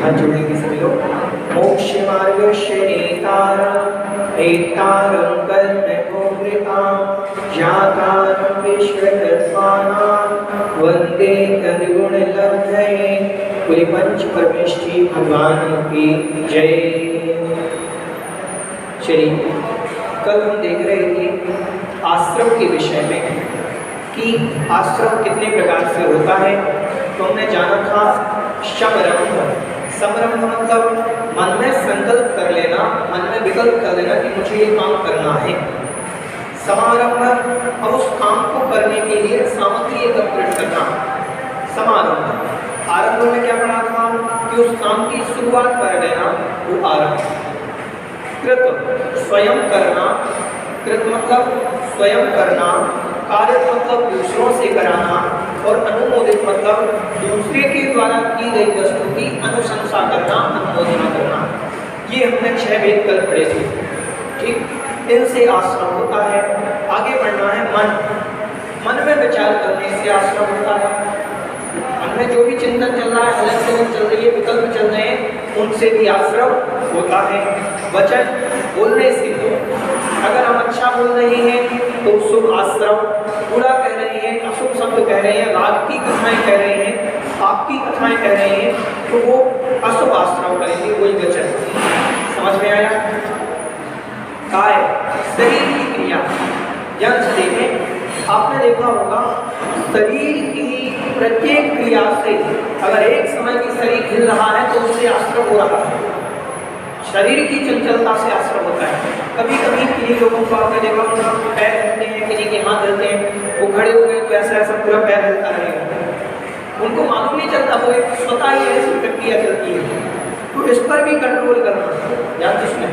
हाथ जोड़ेंगे सभी लोग। मोक्ष मार्गस्य नेतारं नेतारं कर्मभोक्तारं ज्ञातारं विश्वतत्त्वानां वन्दे तद्गुणलब्धये। बोले पंच परमेष्ठी भगवान की जय। चलिए, कल हम देख रहे थे आश्रम के विषय में कि आश्रम कितने प्रकार से होता है। तो हमने जाना था समरंभ। समरंभ मतलब मन में संकल्प कर लेना, मन में विकल्प कर लेना कि मुझे ये काम करना है। समारंभ और उस काम को करने के लिए सामग्री एकत्रित करना। समारंभ आरंभ में क्या पढ़ा था कि उस काम की शुरुआत कर लेना, वो आरंभ। कृत स्वयं करना, कृत मतलब स्वयं करना, कार्य मतलब दूसरों से कराना, और अनुमोदित मतलब दूसरे के द्वारा की गई वस्तु की अनुशंसा करना, अनुमोदना करना। ये हमने 6 वेद कल पढ़े थे। ठीक, इनसे आश्रम होता है। आगे बढ़ना है मन। मन में विचार करने से आश्रम होता है। मन में जो भी चिंतन चल रहा है, हलन चलन चल रही है, विकल्प चल रहे हैं, उनसे भी आश्रम होता है। वचन बोलने से, अगर हम अच्छा बोल रहे हैं तो शुभ आश्रम, बुरा कह रहे हैं, अशुभ शब्द कह रहे हैं, राग की कथाएं कह रहे हैं, आपकी कथाएं कह रहे हैं, तो वो अशुभ आश्रम करेंगे, वही वचन। समझ में आया? काय शरीर की क्रिया। ध्यान से देखें, आपने देखा होगा शरीर की प्रत्येक क्रिया से अगर एक समय की शरीर हिल रहा है तो उससे आश्रम हो रहा है। शरीर की चंचलता से आश्रम होता है। कभी कभी किन्हीं लोगों को आपने देखा होगा पैर हिलते हैं, किन्हीं के हाथ हिलते हैं, वो खड़े हो गए तो ऐसा ऐसा पूरा पैर हिलता रहेगा, उनको मालूम नहीं चलता, वो एक स्वतः ही ऐसी प्रक्रिया चलती है। तो इस पर भी कंट्रोल करना याद जिसमें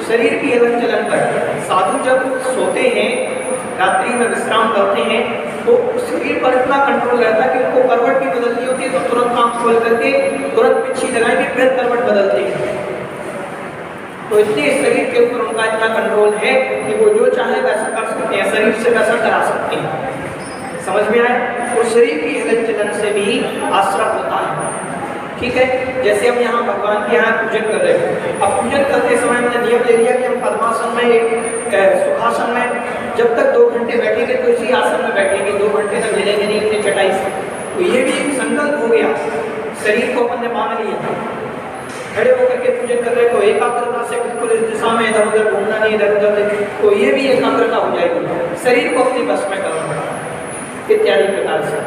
शरीर की हलन चलन पर। साधु जब सोते हैं, रात्रि में विश्राम करते हैं, तो शरीर पर इतना कंट्रोल रहता है कि उनको करवट भी बदलनी होती है तो तुरंत आंख खोल करके तुरंत पिछी लगाएंगे, फिर करवट बदलते हैं। तो इतने शरीर के ऊपर उनका इतना कंट्रोल है कि वो जो चाहे वैसा कर सकते हैं, शरीर से वैसा करा सकते हैं। समझ में आए? तो शरीर की हलन चलन से भी आश्रम होता है। ठीक है, जैसे हम यहाँ भगवान के यहाँ पूजन कर रहे हैं। अब पूजन करते समय हमने नियम ले लिया कि हम पद्मासन में, सुखासन में जब तक 2 घंटे बैठेंगे तो इसी आसन में बैठेंगे, 2 घंटे तक हिलेंगे नहीं अपनी चटाई से। तो ये भी एक संकल्प हो गया, शरीर को अपन ने मान लिया। खड़े होकर के पूजन कर रहे तो एकाग्रता से बिल्कुल इस दिशा में इधर उधर घूमना नहीं, इधर उधर, तो ये भी एकाग्रता हो जाएगी। शरीर को अपनी बस में करना इत्यादि प्रकार से।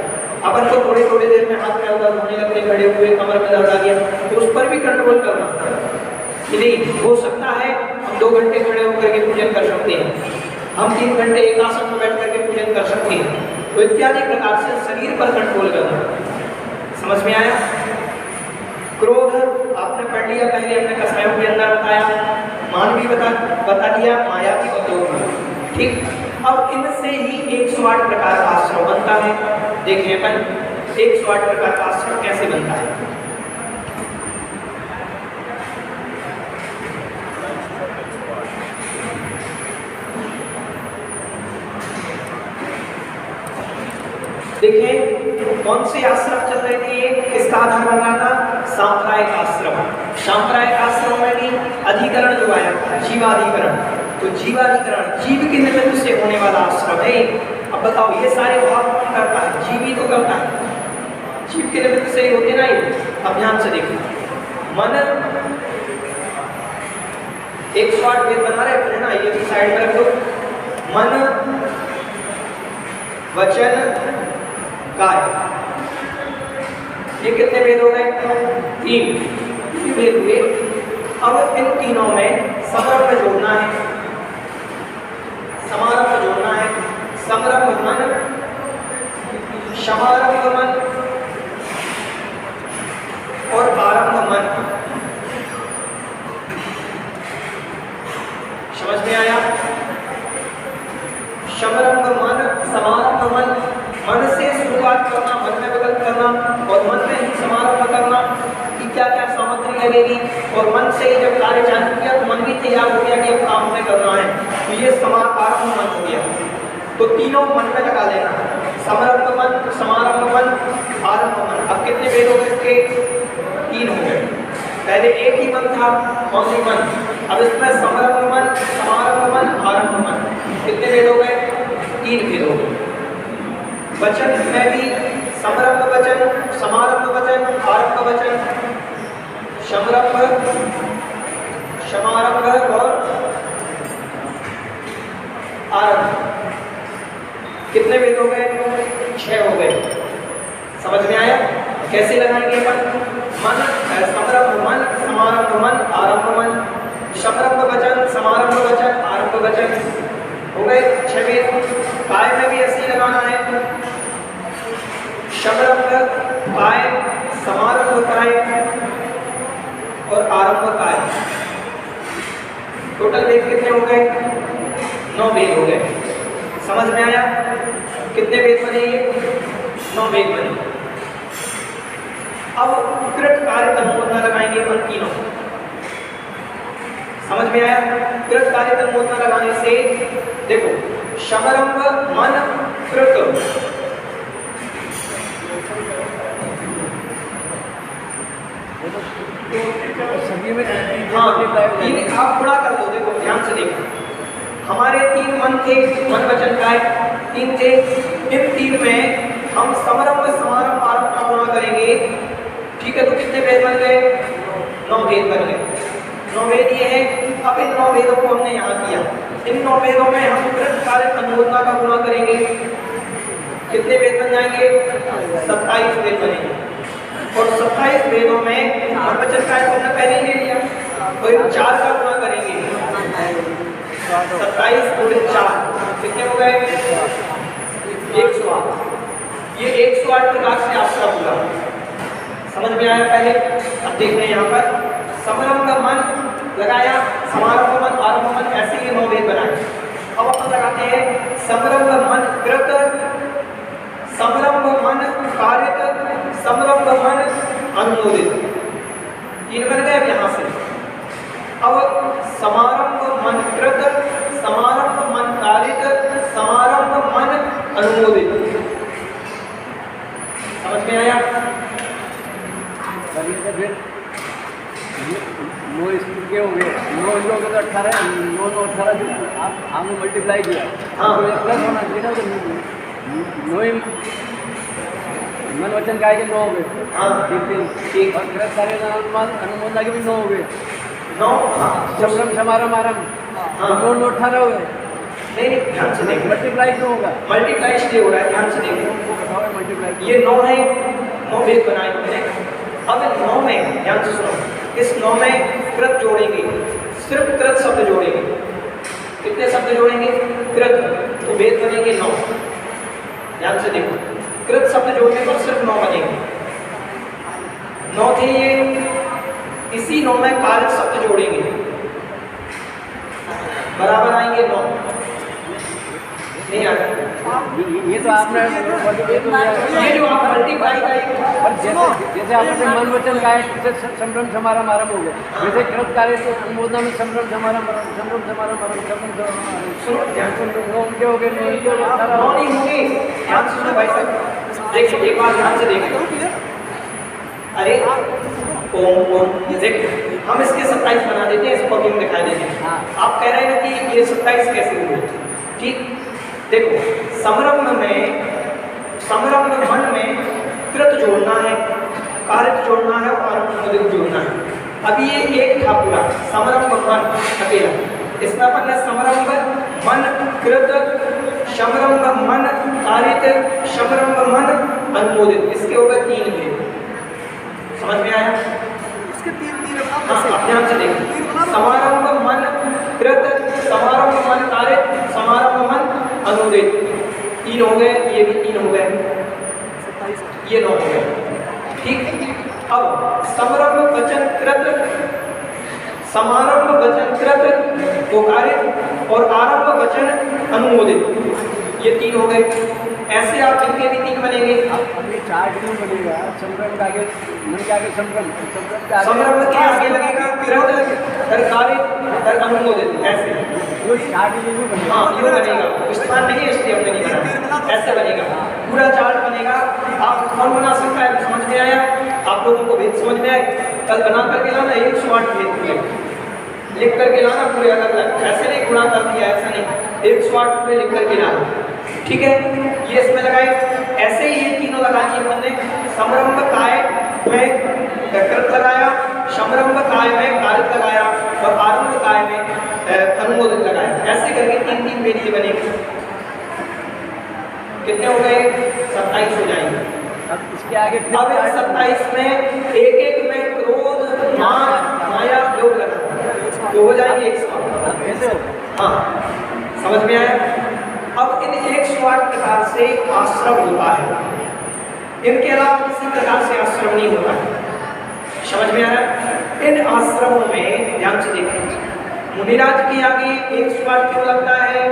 अपन को थोड़ी थोड़ी देर में हाथ में दर्द होने लगते, खड़े हुए कमर में दर्द आ गया, तो उस पर भी कंट्रोल करना कि नहीं हो सकता है हम 2 घंटे खड़े होकर के पूजन कर सकते हैं, हम 3 घंटे एक आसन में बैठ करके पूजन कर सकते हैं। तो इत्यादि प्रकार से शरीर पर कंट्रोल करना। समझ में आया? क्रोध आपने पढ़ लिया, पहले हमने कसायों के अंदर बताया, मान भी बता दिया, माया भी बता। ठीक, अब इनसे ही 108 प्रकार का आश्रम बनता है। देखिए अपन 108 प्रकार का आश्रम कैसे बनता है। देखिए कौन से आश्रम चल रहे थे, किसका आधार बन रहा था? सांप्रायिक आश्रम। सांप्रायिक आश्रम में भी अधिकरण जो आया जीवाधिकरण, तो जीवाधिकरण जीव के निमित्त से होने वाला आश्रम है। अब बताओ ये सारे भाव कौन करता है? जीव ही तो करता है, जीव के निमित्त से होते ना ये। अब ध्यान से देखो, मन 108 वेद बना रहे हैं ना, ये साइड में रख दो। मन, वचन, काय, ये कितने वेद हो गए? 3 वेद हुए। अब इन तीनों में समारंभ जोड़ना है, समारंभ जोड़ना है। समारंभ मन, समारंभ मन और आरंभ मन। समझ में आया? समारंभ मन, समारंभ मन, मन से शुरुआत करना, मन में विकल्प करना और मन में ही समारंभ करना कि क्या क्या सामग्री लगेगी, और मन से जब कार्य चालू किया तो मन भी तैयार हो गया कि अब काम में करना है, तो ये आरंभ मन हो गया। तो तीनों मन में लगा लेना, समारंभ मन, समारंभ मन, आरंभ मन। अब कितने वेद हो गए इसके? 3 हो गए। पहले एक ही मन था, ओनली मन। अब इसमें समारंभ मन, समारंभ मन, आरंभ मन, कितने भेद हो गए? 3 भेद हो गए। वचन में भी समारंभ वचन, समारंभ वचन, आरंभ वचन, समारंभ, समारंभ और आरंभ, कितने भेद हो गए? 6 हो गए। समझ में आया? कैसे लगाएंगे मन? मन, समारंभ मन, समारंभ मन, आरंभ मन, समारंभ वचन, समारंभ वचन, आरंभ वचन, हो गए 6 भेद। काय में भी ऐसे ही लगाना है, समारंभ काय, समारंभ काय और आरंभ काय। टोटल भेद कितने हो गए? 9 भेद हो गए। समझ में आया? कितने भेद बने? ये 9 भेद बने। अब कृत कार्य तन्मोदना लगाएंगे मन तीनों। समझ में आया? कृत कार्य तन्मोदना लगाने से देखो, समारंभ मन कृत, हाँ, आप गुणा कर दो। देखो ध्यान से देखो, हमारे 3 मन थे, मन वचन काय 3 थे। इन 3 में हम समारंभ, समारंभ, आरंभ का गुणा करेंगे, ठीक है? तो कितने भेद बन गए? 9 भेद बन गए। 9 भेद ये है। अब इन 9 भेदों को हमने यहाँ किया। इन 9 भेदों में हम कृत कार्य तन्मोदना का गुणा करेंगे, कितने भेद बन जाएंगे? 27 भेद बनेंगे। और 27 भेदों में मन वचन काय हमने पहले ही ले लिया, तो इन 4 का गुणा करेंगे। 27 गुणित 4 कितने हो गए? 108। ये 108 प्रकार से आपका पूरा समझ में आया पहले? अब देख रहे हैं यहाँ पर समारंभ मन लगाया, समारंभ मन, आरंभ मन, ऐसे ही 9 भेद बनाए। अब अपन लगाते हैं समारंभ मन कृत, समारंभ मन कारित, समारंभ मन अनुमोदित। 3 बन गए अब यहाँ से। अब समारंभ मन कृत, समारंभ मन कारित, समारंभ मन अनुमोदित। समझ में आया? नो स्कूल के हो गए, 9 लोग 18, 9 9 18 जो आप हमने मल्टीप्लाई किया, हाँ, तो प्लस होना चाहिए ना। तो 9 मन वचन काय के 9 हो गए, हाँ, ठीक। और कृत कार्य अनुमोदना के भी 9 हो गए। 9, समारंभ, समारंभ, आरंभ, 9 9 18 हो गए। नहीं, ध्यान से देखो, मल्टीप्लाई क्यों होगा? मल्टीप्लाई इसलिए हो रहा है, ध्यान से देखो। मल्टीप्लाई ये 9 है, 9 भेद बनाए हमने। अब 9 में ध्यान से सुनो, इस 9 में कृत जोड़ेंगे, सिर्फ कृत शब्द जोड़ेंगे। कितने शब्द जोड़ेंगे? कृत, तो भेद बनेंगे 9। ध्यान से देखो, कृत शब्द जोड़ने पर सिर्फ 9 बनेंगे। 9 थे ये। इसी 9 में कारक शब्द जोड़ेंगे, बराबर आएंगे 9। नहीं आ रहा ये तो आपने ये जो आप मल्टीप्लाई करेंगे, जैसे आपने मन वचन गाय संभ्रम समारंभ आरंभ हो गए, जैसे कृत कार्य अनुमोदना में संभ्रम समारंभ, संभ्रम समारंभ, उनके हो गए, नहीं होंगे। ध्यान से सुनो भाई साहब, देखिए एक बार ध्यान से देखिए। अरे ओम ओम, ये देख, हम इसके 27 बना देते हैं, इसको भी हम दिखा देते हैं। आप कह रहे हैं कि ये 27 कैसे हुए? ठीक, देखो, समारंभ में, समारंभ मन में कृत जोड़ना है, कारित जोड़ना है और अनुमोदित जोड़ना है। अभी ये एक था पूरा समारंभ मन अकेला। इसमें अपन ने समारंभ मन कृत, समारंभ मन कारित, समारंभ मन अनुमोदित, इसके हो गए 3 भेद। समझ में आया? इसके 3 हाँ, ध्यान से देखिए, समारंभ मन कृत, समारंभ मन कारित, समारंभ मन अनुमोदित, 3 हो गए। ये भी 3 हो गए, ये 9 हो गए। ठीक, अब समारंभ वचन कृत, समारंभ वचन कृत वो कारित और आरंभ वचन अनुमोदित, ये 3 हो गए। ऐसे आप इनके भी 3 बनेंगे। अपने 4 क्यों बनेगा? संभ्रम के आगे, मन के आगे संभ्रम, समारंभ के आगे लगेगा कृत, फिर कारित, फिर अनुमोदित, ऐसे वो 4 क्यों बनेगा? हाँ, ये बनेगा। स्थान नहीं है इसलिए हमने नहीं बनाया, ऐसे बनेगा, पूरा चार्ट बनेगा। आप कौन बना सकता है? समझ में आया? आप लोगों को भी समझ में आया? कल बना करके लाना 108 भेद लिख करके लाना पूरे अलग अलग, ऐसे नहीं गुणा कर दिया, ऐसा नहीं, 108 पूरे लिख करके लाना, ठीक है। ये इसमें लगाए, ऐसे ही ये तीनों लगा दिए हमने। समरंभ काय में कृत लगाया, समरंभ काय में कारक लगाया और आरंभ काय में अनुमोदित लगाया, ऐसे करके 3-3 भेद बनेंगे। कितने हो गए? 27 हो जाएंगे। अब इसके आगे अब 27 में एक में क्रोध मान माया योग लगा तो हो जाएंगे 108। कैसे हो? हाँ, समझ में आया? अब इन 108 प्रकार से आश्रम होता है, इनके अलावा किसी प्रकार से आश्रम नहीं होता है। समझ में आ रहा है? इन आश्रमों में ध्यान से देखें, मुनिराज के आगे 108 क्यों लगता है?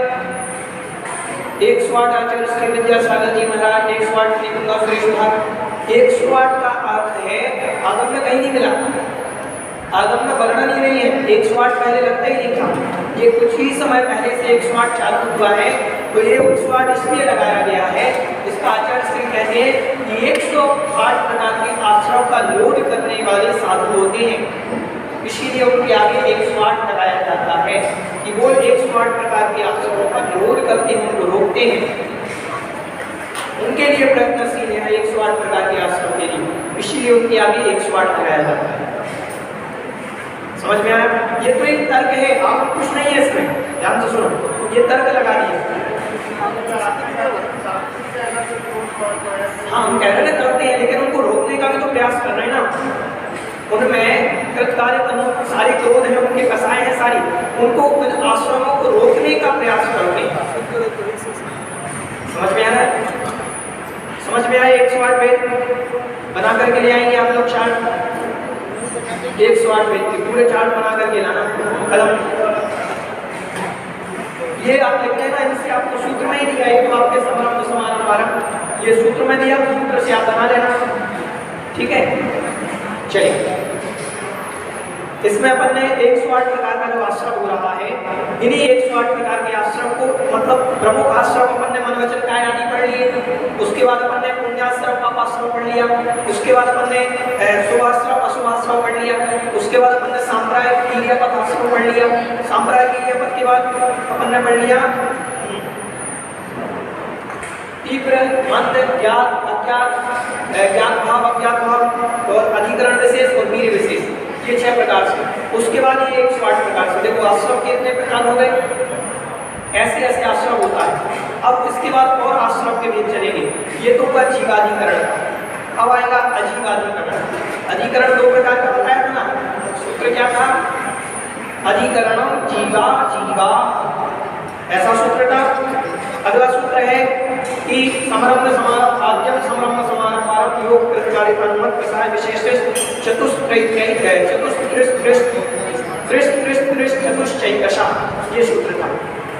108 आचार्य श्री विद्यासागर जी महाराज, 108 निकुंगा श्रेष्ठ, 108 का अर्थ है आगम में कहीं नहीं मिला, आगम में वर्णन ही नहीं है। 108 पहले लगता ही नहीं था, ये कुछ ही समय पहले से 108 चालू हुआ है, तो ये 108 इसलिए लगाया गया है। इसका आचार्य श्री कहते हैं कि 108 प्रकार के आश्रम का लोड करने वाले साधु होते हैं, इसीलिए उनके आगे 108 लगाया जाता है कि वो 108 प्रकार के आश्रमों का लोड करते हैं, उनको रोकते हैं, उनके लिए प्रयत्नशील है 108 प्रकार के आश्रम के लिए, इसीलिए उनके आगे 108 लगाया जाता है। समझ में आया? ये तो एक तर्क है, आप कुछ नहीं है इसमें, ध्यान से सुनो, ये तर्क लगा दिए। हाँ, हम कह रहे करते हैं, लेकिन उनको रोकने का भी तो प्रयास कर रहे हैं ना। उनमें कृतकार्य सारे क्रोध हैं, उनके कसाय हैं सारी, उनको उन आश्रमों को रोकने का प्रयास करते हैं। समझ में आ रहा है? समझ में आया? 108 भेद बना करके ले आएंगे आप लोग, चार्ट 108 भेद के पूरे चार्ट बना करके लाना कलम। ये आप लिख लेना, इससे आपको सूत्र में ही दिया है, तो आपके समरंभ समारंभ आरंभ ये सूत्र में दिया, सूत्र से आप बना लेना, ठीक है। चलिए, इसमें अपन ने 108 प्रकार का जो आश्रम हो रहा है, इन्हीं 108 प्रकार के आश्रम को, मतलब प्रमुख आश्रम अपन ने मनवचन काय आदि पढ़ लिए, उसके बाद अपन ने पुण्याश्रम पापाश्रम पढ़ लिया, उसके बाद अपन ने शुभाश्रम अशुभाश्रम पढ़ लिया, उसके बाद अपन ने सांप्रायिक क्रियापद आश्रम पढ़ लिया, सांप्रायिक क्रियापद के बाद अपन ने पढ़ लिया तीव्र मंद ज्ञात अज्ञात, ज्ञात भाव अज्ञात भाव और अधिकरण विशेष और वीर्य विशेष, ये 6 प्रकार से। उसके बाद ये 108 प्रकार से। देखो आश्रम के इतने प्रकार हो गए, ऐसे ऐसे आश्रम होता है। अब इसके बाद और आश्रम के बीच चलेंगे, ये तो हुआ जीवाधिकरण, अब आएगा अजीवाधिकरण। अधिकरण 2 प्रकार का बताया था ना, सूत्र क्या था? अधिकरण जीवा जीवा, ऐसा सूत्र था। अगला सूत्र है कि समरंभ समारंभ आद्यम समरंभ समारंभ आरंभ योग कृतकार्य अनुमत कसाय विशेष चतुश्चैकशा, ये सूत्र था।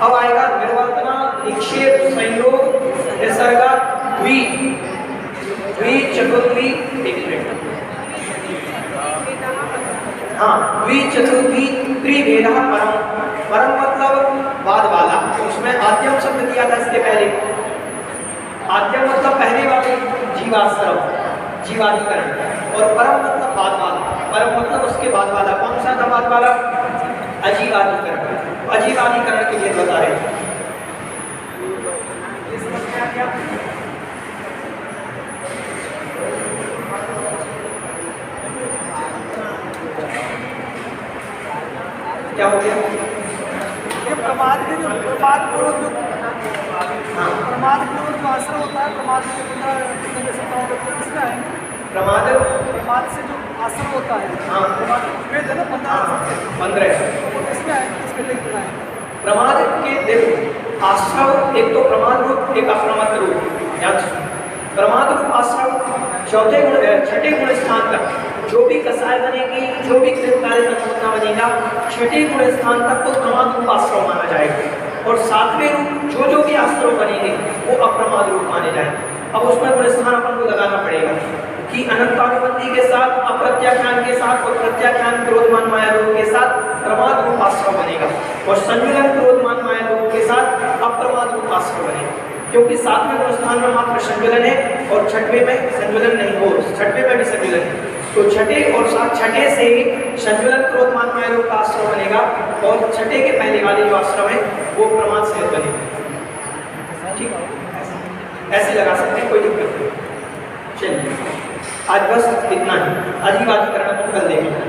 अब आएगा निर्वर्तना निक्षेप संयोग निसर्गा द्वि द्वि चतुर्द्वि, एक मिनट, हाँ, द्वि चतुर्द्वि त्रिभेद परम, परम मतलब बाद वाला, उसमें आद्यम शब्द दिया था इसके पहले। आद्यम मतलब पहले वाले जीवाश्रम जीवाधिकरण, और परम मतलब बाद वाला, परम मतलब उसके बाद वाला। कौन सा था बाद वाला? अजीवाधिकरण। अजीवाधिकरण के लिए बता रहे हैं, क्या हो गया? ये प्रमाद के जो प्रमाद पूर्वक जो प्रमाद पूर्वक जो आश्रम होता है, प्रमाद के किसमें है? प्रमाद से जो आश्रम होता है, हाँ, वेद है ना 15 इसमें है, इसके लिए है प्रमाद के। देखो आश्रम एक तो प्रमाद रूप, एक अप्रमाद रूप। प्रमाद रूप आश्रम छठे गुण स्थान तक जो भी कसाय बनेगी, जो भी कृतकार्य संपूर्ण बनेगा, छठे गुण स्थान तक तो प्रमाद रूप आश्रम माना जाएगा, और 7वें रूप जो भी आश्रम बनेंगे वो अप्रमाद रूप माने जाएंगे। अब उसमें गुण स्थान अपन को लगाना पड़ेगा कि अनंतानुबंधी के साथ, अप्रत्याख्यान के साथ और प्रत्याख्यान क्रोधमान माया रूप के साथ प्रमाद रूप आश्रम बनेगा, और संयुलन क्रोधमान माया रूप के साथ अप्रमाद रूप आश्रम बनेगा। क्योंकि 7वें गुण स्थान में मात्र संयुलन है और 6वें में संयुलन नहीं हो, 6वें में भी संयुलन है। तो छठे और छठे से संजुलन क्रोध मान माया लोभ का आश्रम बनेगा और छठे के पहले वाले जो आश्रम है वो प्रमाद सहित बनेगा। ठीक, ऐसे लगा सकते हैं, कोई दिक्कत नहीं। चलिए आज बस इतना ही, आज की बात करना तो कल देखेंगे।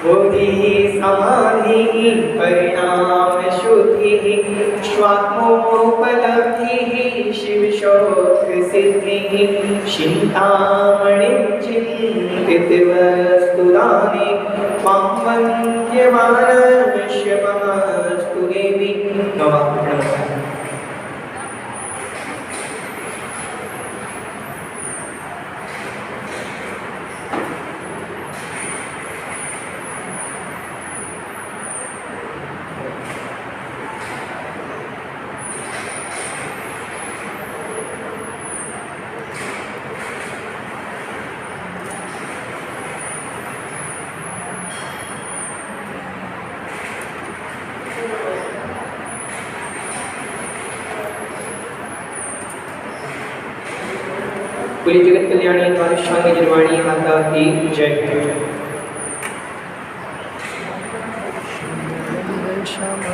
बोधि समाधि परिणाम शुद्धि स्वात्मोपलब्धि शिव शोक सिद्धि चिंतामणि चिंतित वस्तुदाने मां वन्द्यमानस्य ममस्तु देवी। नमः। पूरी जगत कल्याणी हमारे स्वामी निर्वाणी माता की जय।